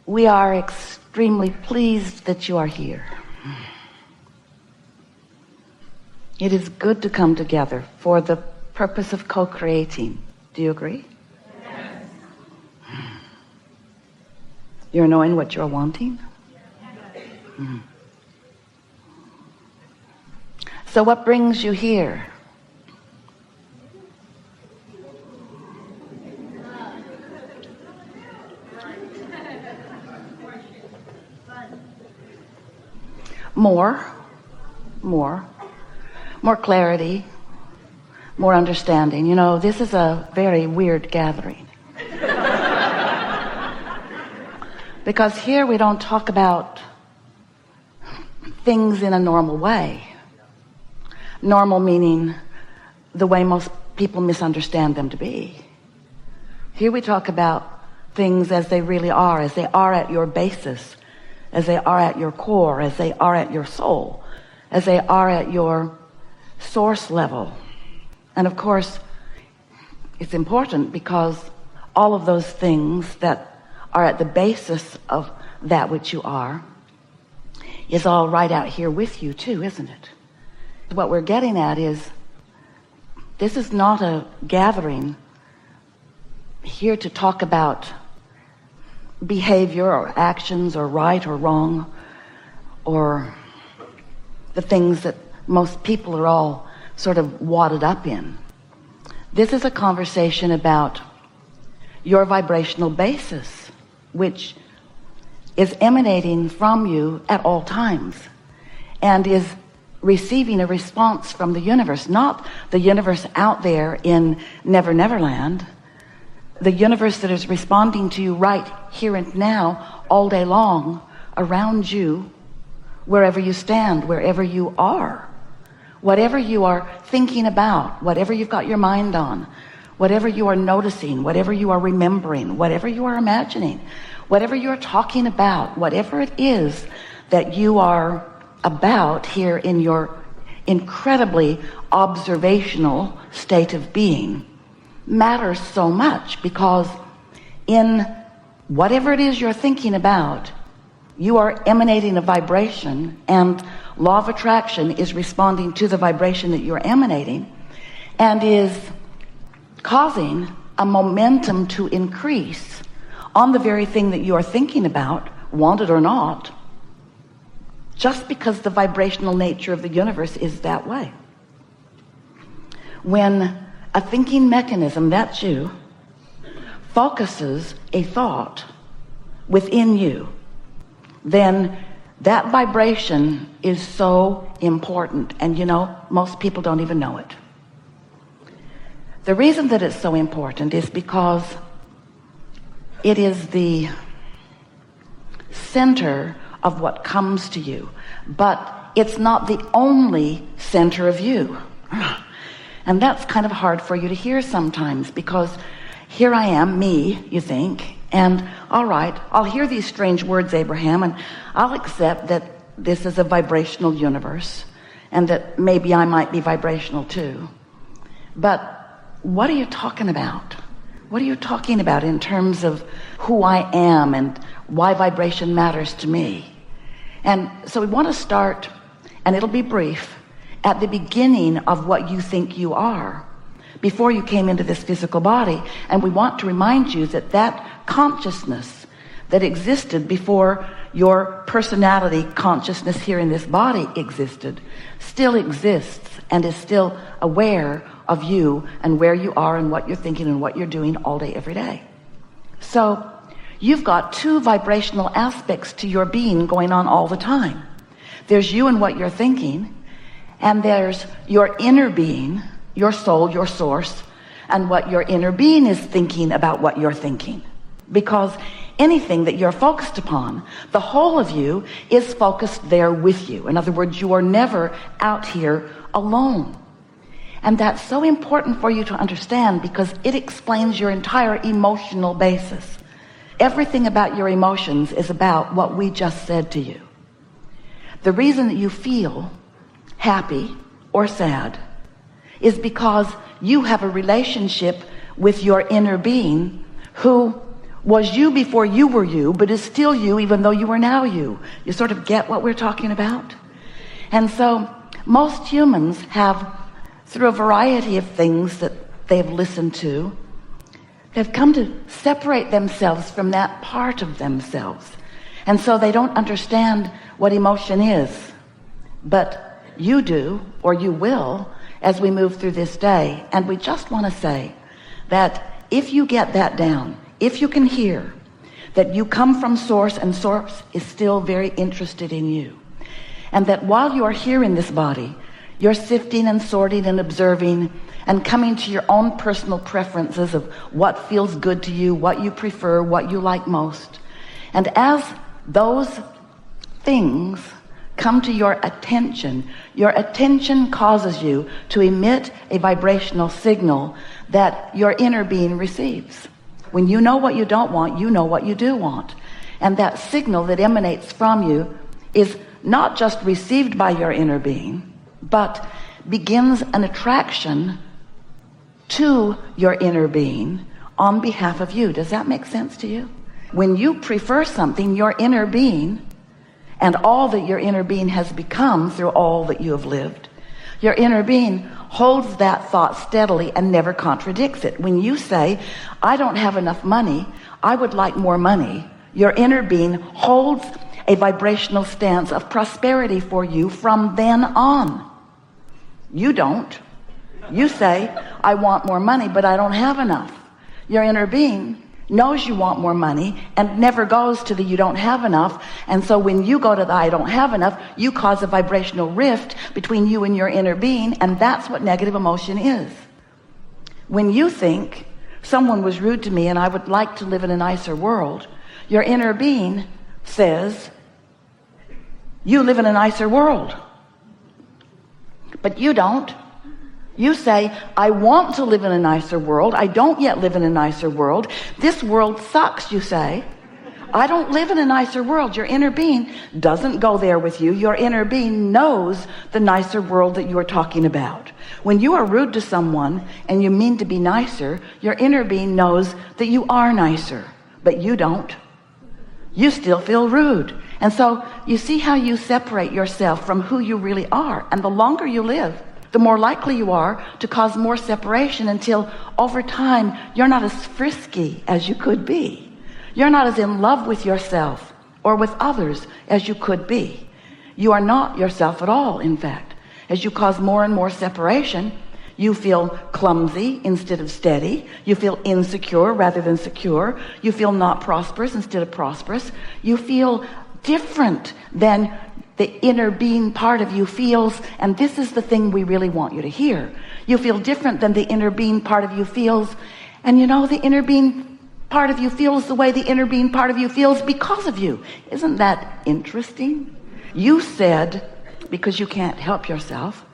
We are extremely pleased that you are here. It is good to come together for the purpose of co-creating. Do you agree? Yes. You're knowing what you're wanting? Yes. So what brings you here? More clarity, more understanding. You know, this is a very weird gathering. Because here we don't talk about things in a normal way. Normal meaning the way most people misunderstand them to be. Here we talk about things as they really are, as they are at your basis, as they are at your core, as they are at your soul, as they are at your source level. And of course, it's important because all of those things that are at the basis of that which you are is all right out here with you too, isn't it? What we're getting at is this is not a gathering here to talk about behavior or actions or right or wrong or the things that most people are all sort of wadded up in. This is a conversation about your vibrational basis, which is emanating from you at all times and is receiving a response from the universe, not the universe out there in Never Never Land, the universe that is responding to you right here and now, all day long, around you, wherever you stand, wherever you are. Whatever you are thinking about, whatever you've got your mind on, whatever you are noticing, whatever you are remembering, whatever you are imagining, whatever you're talking about, whatever it is that you are about here in your incredibly observational state of being matters so much, because in whatever it is you're thinking about, you are emanating a vibration, and law of attraction is responding to the vibration that you're emanating and is causing a momentum to increase on the very thing that you are thinking about, want it or not, just because the vibrational nature of the universe is that way. When a thinking mechanism, that's you, focuses a thought within you, then that vibration is so important. And you know, most people don't even know it. The reason that it's so important is because it is the center of what comes to you, but it's not the only center of you. And that's kind of hard for you to hear sometimes, because here I am, me, you think, and all right, I'll hear these strange words, Abraham, and I'll accept that this is a vibrational universe and that maybe I might be vibrational too. But what are you talking about? What are you talking about in terms of who I am and why vibration matters to me? And so we want to start, and it'll be brief, at the beginning of what you think you are, before you came into this physical body. And we want to remind you that that consciousness that existed before your personality consciousness here in this body existed, still exists and is still aware of you and where you are and what you're thinking and what you're doing all day, every day. So you've got two vibrational aspects to your being going on all the time. There's you and what you're thinking, and there's your inner being, your soul, your source, and what your inner being is thinking about what you're thinking. Because anything that you're focused upon, the whole of you is focused there with you. In other words, you are never out here alone. And that's so important for you to understand, because it explains your entire emotional basis. Everything about your emotions is about what we just said to you. The reason that you feel happy or sad is because you have a relationship with your inner being who was you before you were you, but is still you even though you are now you. You sort of get what we're talking about? And so most humans have, through a variety of things that they've listened to, they've come to separate themselves from that part of themselves. And so they don't understand what emotion is. But you do, or you will, as we move through this day. And we just want to say that if you get that down, if you can hear that you come from Source and Source is still very interested in you, and that while you are here in this body, you're sifting and sorting and observing and coming to your own personal preferences of what feels good to you, what you prefer, what you like most. And as those things come to your attention causes you to emit a vibrational signal that your inner being receives. When you know what you don't want, you know what you do want. And that signal that emanates from you is not just received by your inner being, but begins an attraction to your inner being on behalf of you. Does that make sense to you? When you prefer something, your inner being and all that your inner being has become through all that you have lived, your inner being holds that thought steadily and never contradicts it. When you say, I don't have enough money, I would like more money, your inner being holds a vibrational stance of prosperity for you from then on. You don't. You say, I want more money, but I don't have enough. Your inner being knows you want more money and never goes to the you don't have enough. And so when you go to the I don't have enough, you cause a vibrational rift between you and your inner being, and that's what negative emotion is. When you think someone was rude to me and I would like to live in a nicer world, your inner being says you live in a nicer world, but you don't. You say, I want to live in a nicer world. I don't yet live in a nicer world. This world sucks, you say. I don't live in a nicer world. Your inner being doesn't go there with you. Your inner being knows the nicer world that you are talking about. When you are rude to someone and you mean to be nicer, your inner being knows that you are nicer, but you don't. You still feel rude. And so you see how you separate yourself from who you really are. And the longer you live, the more likely you are to cause more separation, until over time you're not as frisky as you could be. You're not as in love with yourself or with others as you could be. You are not yourself at all, in fact. As you cause more and more separation, you feel clumsy instead of steady. You feel insecure rather than secure. You feel not prosperous instead of prosperous. You feel different than the inner being part of you feels. And this is the thing we really want you to hear. You feel different than the inner being part of you feels. And you know, the inner being part of you feels the way the inner being part of you feels because of you. Isn't that interesting? You said, because you can't help yourself,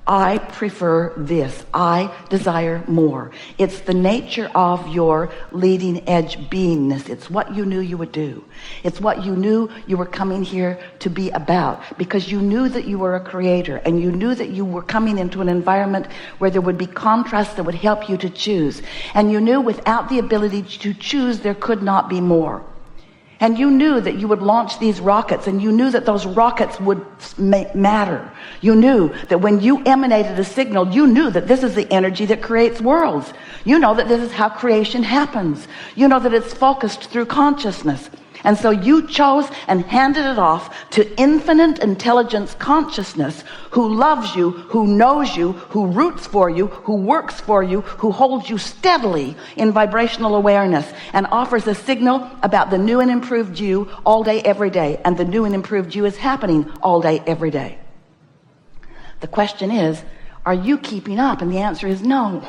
I prefer this. I desire more. It's the nature of your leading edge beingness. It's what you knew you would do. It's what you knew you were coming here to be about, because you knew that you were a creator, and you knew that you were coming into an environment where there would be contrast that would help you to choose. And you knew without the ability to choose, there could not be more. And you knew that you would launch these rockets, and you knew that those rockets would matter. You knew that when you emanated a signal, you knew that this is the energy that creates worlds. You know that this is how creation happens. You know that it's focused through consciousness. And so you chose and handed it off to infinite intelligence consciousness, who loves you, who knows you, who roots for you, who works for you, who holds you steadily in vibrational awareness, and offers a signal about the new and improved you all day, every day. And the new and improved you is happening all day, every day. The question is, are you keeping up? And the answer is no.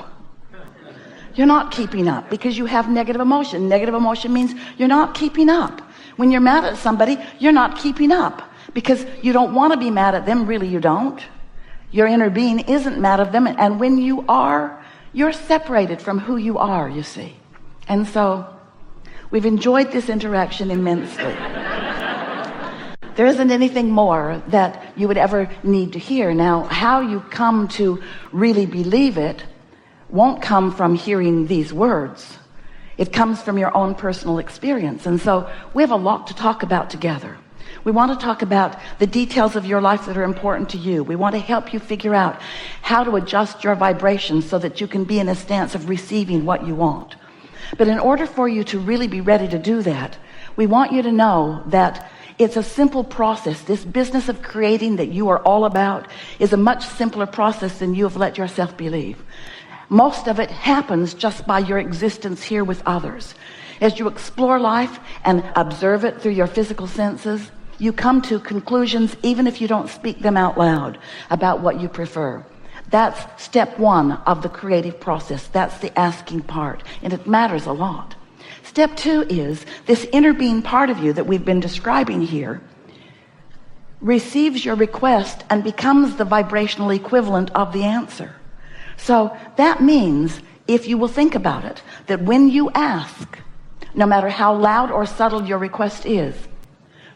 You're not keeping up, because you have negative emotion. Negative emotion means you're not keeping up. When you're mad at somebody, you're not keeping up, because you don't want to be mad at them. Really, you don't. Your inner being isn't mad at them. And when you are, you're separated from who you are, you see. And so we've enjoyed this interaction immensely. There isn't anything more that you would ever need to hear. Now, how you come to really believe it won't come from hearing these words. It comes from your own personal experience. And so we have a lot to talk about together. We want to talk about the details of your life that are important to you. We want to help you figure out how to adjust your vibrations so that you can be in a stance of receiving what you want. But in order for you to really be ready to do that, we want you to know that it's a simple process. This business of creating that you are all about is a much simpler process than you have let yourself believe. Most of it happens just by your existence here with others. As you explore life and observe it through your physical senses, you come to conclusions, even if you don't speak them out loud, about what you prefer. That's step one of the creative process. That's the asking part, and it matters a lot. Step two is this inner being part of you that we've been describing here receives your request and becomes the vibrational equivalent of the answer. So that means, if you will think about it, that when you ask, no matter how loud or subtle your request is,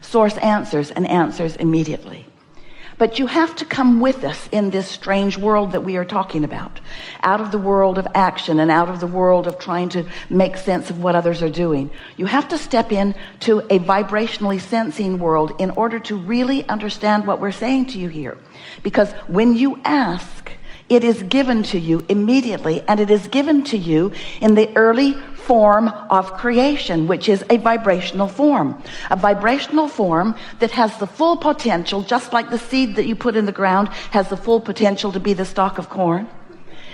Source answers, and answers immediately. But you have to come with us in this strange world that we are talking about, out of the world of action and out of the world of trying to make sense of what others are doing. You have to step into a vibrationally sensing world in order to really understand what we're saying to you here. Because when you ask, it is given to you immediately, and it is given to you in the early form of creation, which is a vibrational form. A vibrational form that has the full potential, just like the seed that you put in the ground has the full potential to be the stalk of corn.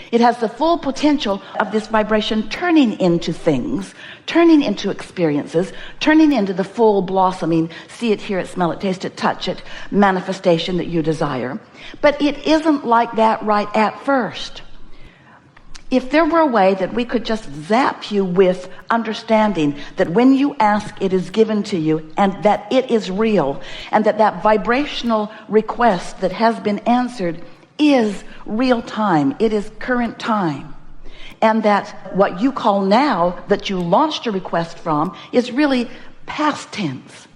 It has the full potential of this vibration turning into things, turning into experiences, turning into the full blossoming, see it, hear it, smell it, taste it, touch it, manifestation that you desire. But it isn't like that right at first. If there were a way that we could just zap you with understanding that when you ask, it is given to you, and that it is real, and that that vibrational request that has been answered is real time, it is current time, and that what you call now that you launched a request from is really past tense.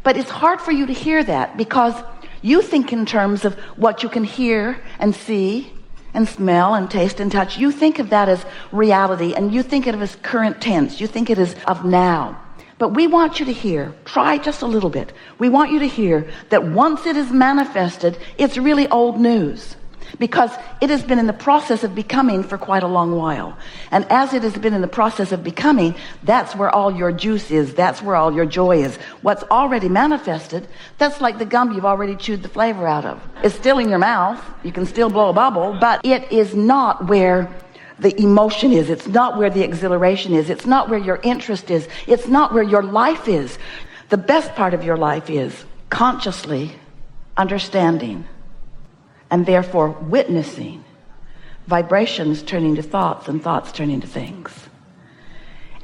But it's hard for you to hear that because you think in terms of what you can hear and see and smell and taste and touch. You think of that as reality, and you think of it as current tense. You think it is of now. But we want you to hear, try just a little bit. We want you to hear that once it is manifested, it's really old news, because it has been in the process of becoming for quite a long while. And as it has been in the process of becoming, that's where all your juice is. That's where all your joy is. What's already manifested, that's like the gum you've already chewed the flavor out of. It's still in your mouth. You can still blow a bubble, but it is not where the emotion is. It's not where the exhilaration is. It's not where your interest is. It's not where your life is. The best part of your life is consciously understanding and therefore witnessing vibrations turning to thoughts and thoughts turning to things.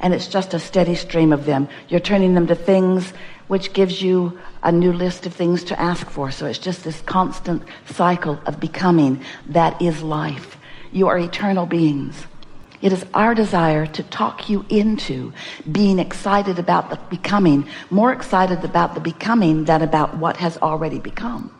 And it's just a steady stream of them. You're turning them to things, which gives you a new list of things to ask for. So it's just this constant cycle of becoming that is life. You are eternal beings. It is our desire to talk you into being excited about the becoming, more excited about the becoming than about what has already become.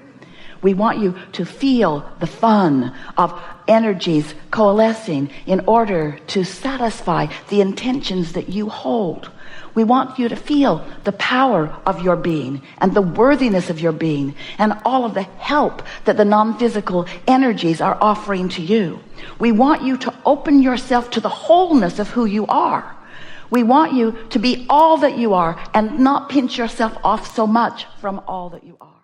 We want you to feel the fun of energies coalescing in order to satisfy the intentions that you hold. We want you to feel the power of your being and the worthiness of your being and all of the help that the non-physical energies are offering to you. We want you to open yourself to the wholeness of who you are. We want you to be all that you are and not pinch yourself off so much from all that you are.